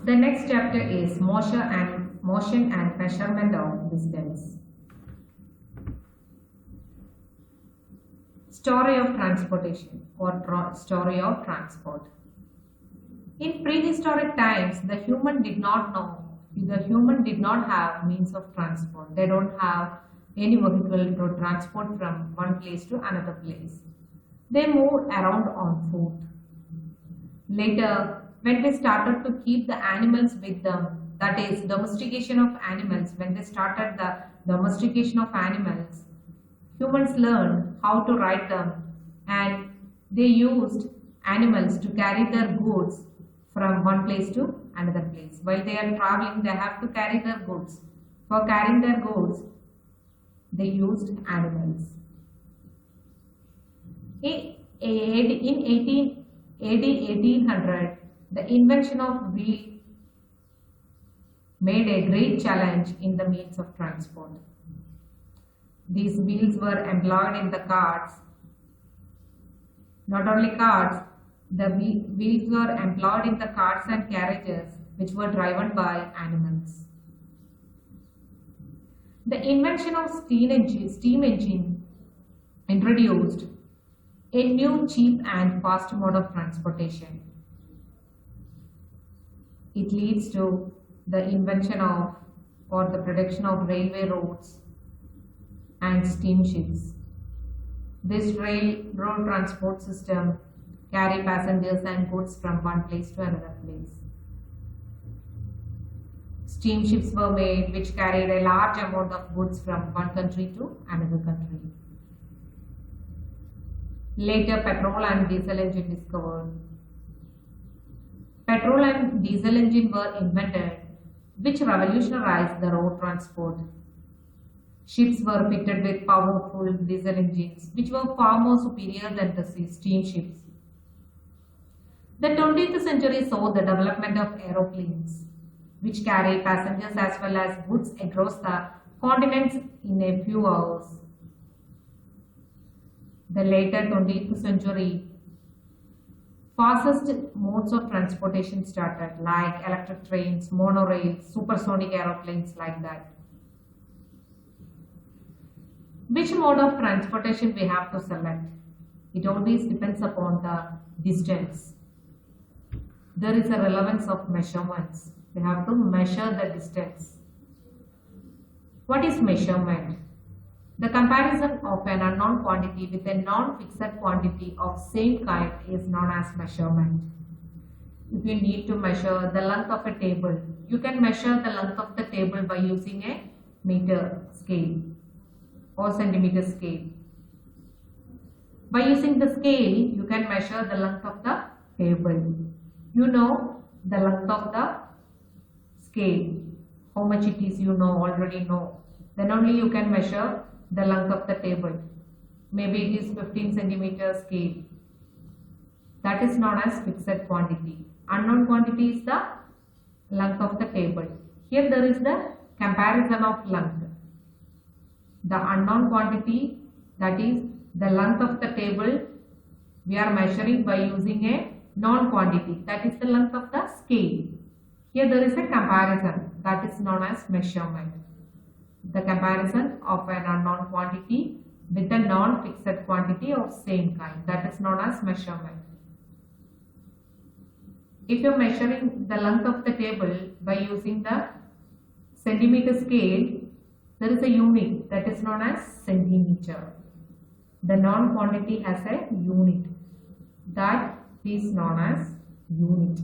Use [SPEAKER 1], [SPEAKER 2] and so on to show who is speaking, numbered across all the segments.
[SPEAKER 1] The next chapter is motion and measurement of distance. Story of transportation or story of transport. In prehistoric times, the human did not have means of transport. They don't have any vehicle to transport from one place to another place. They moved around on foot. Later, when they started to keep the animals with them, that is domestication of animals, when they started the domestication of animals, humans learned how to ride them and they used animals to carry their goods from one place to another place. While they are traveling, they have to carry their goods. For carrying their goods, they used animals. In 1800, the invention of wheel made a great challenge in the means of transport. These wheels were employed in the carts. Not only carts, the wheels were employed in the carts and carriages which were driven by animals. The invention of steam engine introduced a new cheap and fast mode of transportation. It leads to the invention of or the production of railway roads and steamships. This railroad transport system carry passengers and goods from one place to another place. Steamships were made which carried a large amount of goods from one country to another country. Later, petrol and diesel engine discovered. Petrol and diesel engine were invented which revolutionized the road transport. Ships were fitted with powerful diesel engines which were far more superior than the steamships. The 20th century saw the development of aeroplanes which carry passengers as well as goods across the continents in a few hours. The later 20th century, fastest modes of transportation started like electric trains, monorails, supersonic aeroplanes like that. Which mode of transportation we have to select? It always depends upon the distance. There is a relevance of measurements. We have to measure the distance. What is measurement? The comparison of an unknown quantity with a non-fixed quantity of same kind is known as measurement. If you need to measure the length of a table, you can measure the length of the table by using a meter scale or centimeter scale. By using the scale, you can measure the length of the table. You know the length of the scale, how much it is you already know. Then only you can measure the length of the table. Maybe it is 15 centimeter scale. That is known as fixed quantity. Unknown quantity is the length of the table. Here there is the comparison of length. The unknown quantity, that is the length of the table, we are measuring by using a known quantity, that is the length of the scale. Here there is a comparison, that is known as measurement. The comparison of an unknown quantity with a non-fixed quantity of same kind, that is known as measurement. If you are measuring the length of the table by using the centimeter scale, there is a unit that is known as centimeter. The non-quantity has a unit, that is known as unit.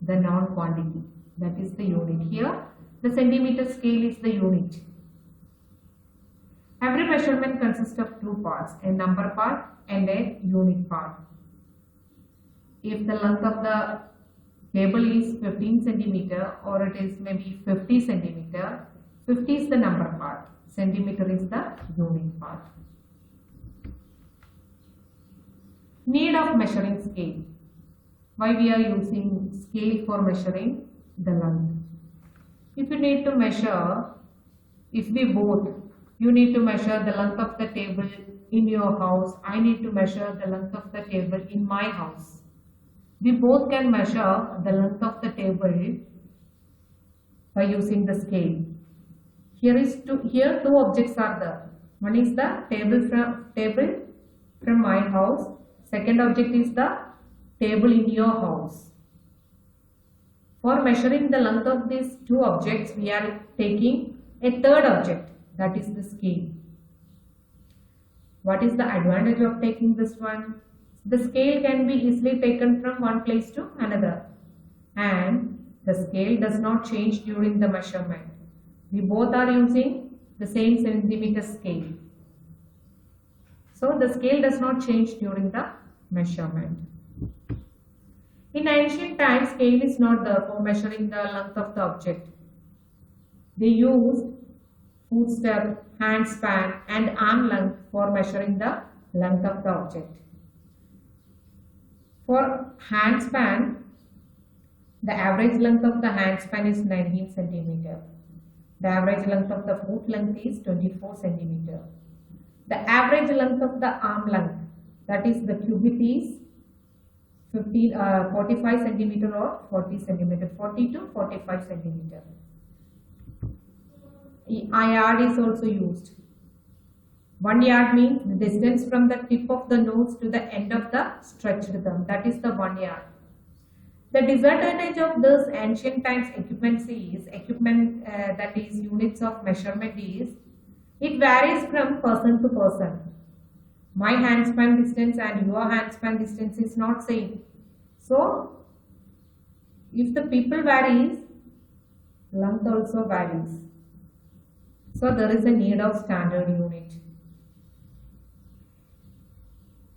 [SPEAKER 1] The non-quantity, that is the unit. Here the centimeter scale is the unit. Every measurement consists of two parts, a number part and a unit part. If the length of the table is 15 centimeter or it is maybe 50 centimeter, 50 is the number part, centimeter is the unit part. Need of measuring scale. Why we are using scale for measuring the length? If you need to measure, if we both, you need to measure the length of the table in your house, I need to measure the length of the table in my house. We both can measure the length of the table by using the scale. Here two objects are there. One is the table from my house. Second object is the table in your house. For measuring the length of these two objects, we are taking a third object, that is the scale. What is the advantage of taking this one? The scale can be easily taken from one place to another, and the scale does not change during the measurement. We both are using the same centimeter scale. So the scale does not change during the measurement. In ancient times, scale is not there for measuring the length of the object. They used footstep, hand span and arm length for measuring the length of the object. For hand span, the average length of the hand span is 19 centimeter. The average length of the foot length is 24 centimeter. The average length of the arm length, that is the cubit, is 45 centimeter or 40 centimeter, 40 to 45 centimeter. A yard is also used. 1 yard means the distance from the tip of the nose to the end of the stretched thumb. That is the 1 yard. The disadvantage of this ancient times equipment that is units of measurement is it varies from person to person. My hand span distance and your hand span distance is not same. So, if the people varies, length also varies. So, there is a need of standard unit.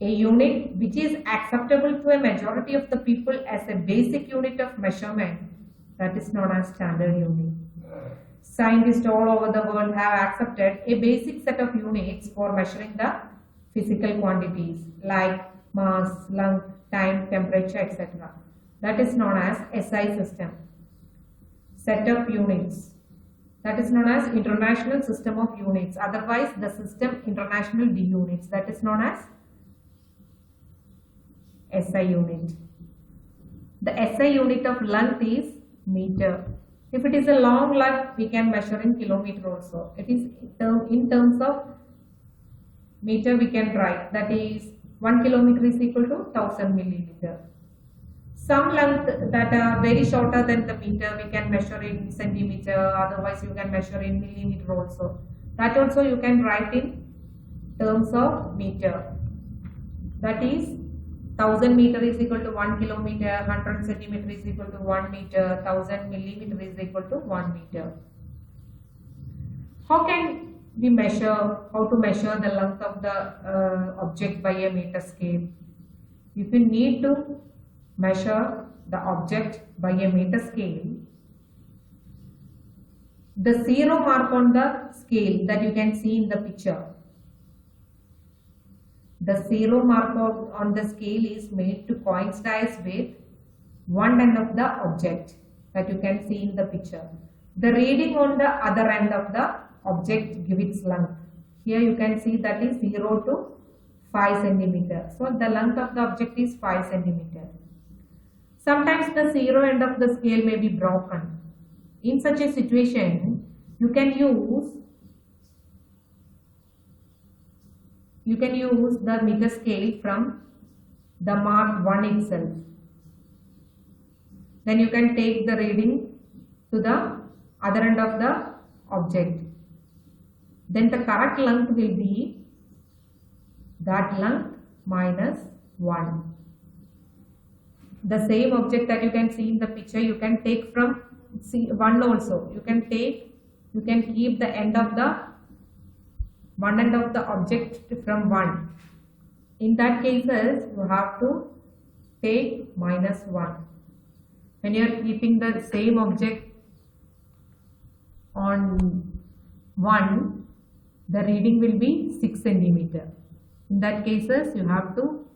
[SPEAKER 1] A unit which is acceptable to a majority of the people as a basic unit of measurement, that is known as standard unit. Scientists all over the world have accepted a basic set of units for measuring the physical quantities like mass, length, time, temperature, etc. That is known as SI system. Set of units. That is known as International System of Units. Otherwise, the system International D units. That is known as SI unit. The SI unit of length is meter. If it is a long length, we can measure in kilometer also. It is in terms of meter we can write. That is 1 kilometer is equal to 1000 millimeter. Some length that are very shorter than the meter, we can measure in centimeter. Otherwise, you can measure in millimeter also. That also you can write in terms of meter. That is 1000 meter is equal to 1 kilometer, 100 centimeter is equal to 1 meter, 1000 millimeter is equal to 1 meter. How can we measure, how to measure the length of the object by a meter scale? If you need to measure the object by a meter scale, the 0 mark on the scale that you can see in the picture, the 0 mark on the scale is made to coincide with one end of the object that you can see in the picture. The reading on the other end of the object gives its length. Here you can see that is 0 to 5 centimeter. So the length of the object is 5 centimeter. Sometimes the 0 end of the scale may be broken. In such a situation, you can use the meter scale from the mark 1 itself. Then you can take the reading to the other end of the object. Then the correct length will be that length minus 1. The same object that you can see in the picture, you can take from 1 also. You can keep the end of the one end of the object from 1. In that cases, you have to take minus 1. When you are keeping the same object on 1, the reading will be 6 centimeter. In that cases, you have to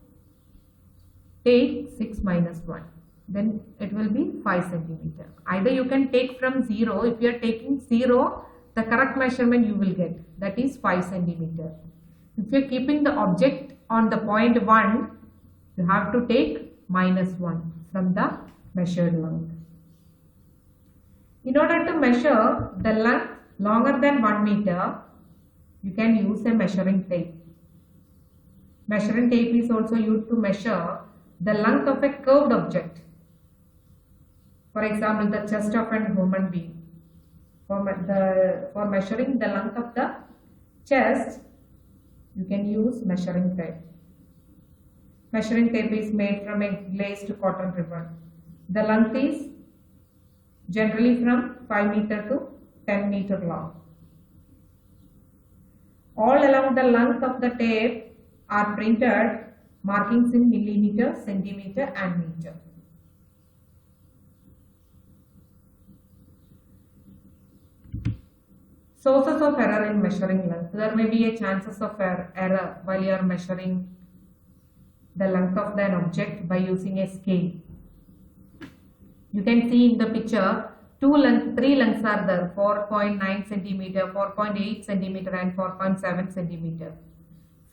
[SPEAKER 1] take 6 minus 1. Then it will be 5 centimeter. Either you can take from 0. If you are taking 0, the correct measurement you will get, that is 5 centimeter. If you are keeping the object on the point 1, you have to take minus 1. from the measured length. In order to measure the length longer than 1 meter, you can use a measuring tape. Measuring tape is also used to measure the length of a curved object. For example, the chest of a human being. For measuring the length of the chest, you can use measuring tape. Measuring tape is made from a glazed cotton ribbon. The length is generally from 5 meter to 10 meter long. All along the length of the tape are printed markings in millimeter, centimeter and meter. Sources of error in measuring length. There may be a chances of error while you are measuring the length of an object by using a scale. You can see in the picture three lengths are there: 4.9 centimeter, 4.8 centimeter and 4.7 centimeter.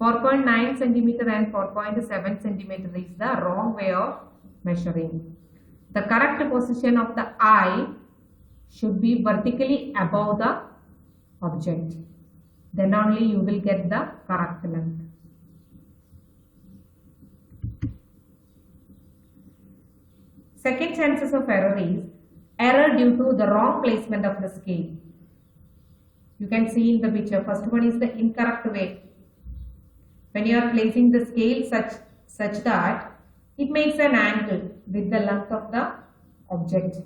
[SPEAKER 1] 4.9 centimeter and 4.7 centimeter is the wrong way of measuring. The correct position of the eye should be vertically above the object. Then only you will get the correct length. Second chances of error is error due to the wrong placement of the scale. You can see in the picture. First one is the incorrect way. When you are placing the scale such that it makes an angle with the length of the object,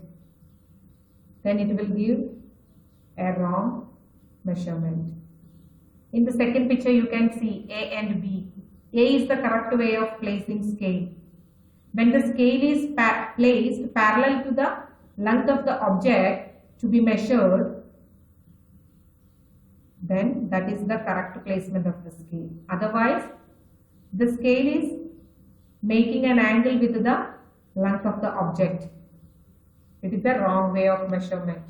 [SPEAKER 1] then it will give a wrong measurement. In the second picture you can see A and B. A is the correct way of placing scale. When the scale is placed parallel to the length of the object to be measured, then that is the correct placement of the scale. Otherwise, the scale is making an angle with the length of the object. It is the wrong way of measurement.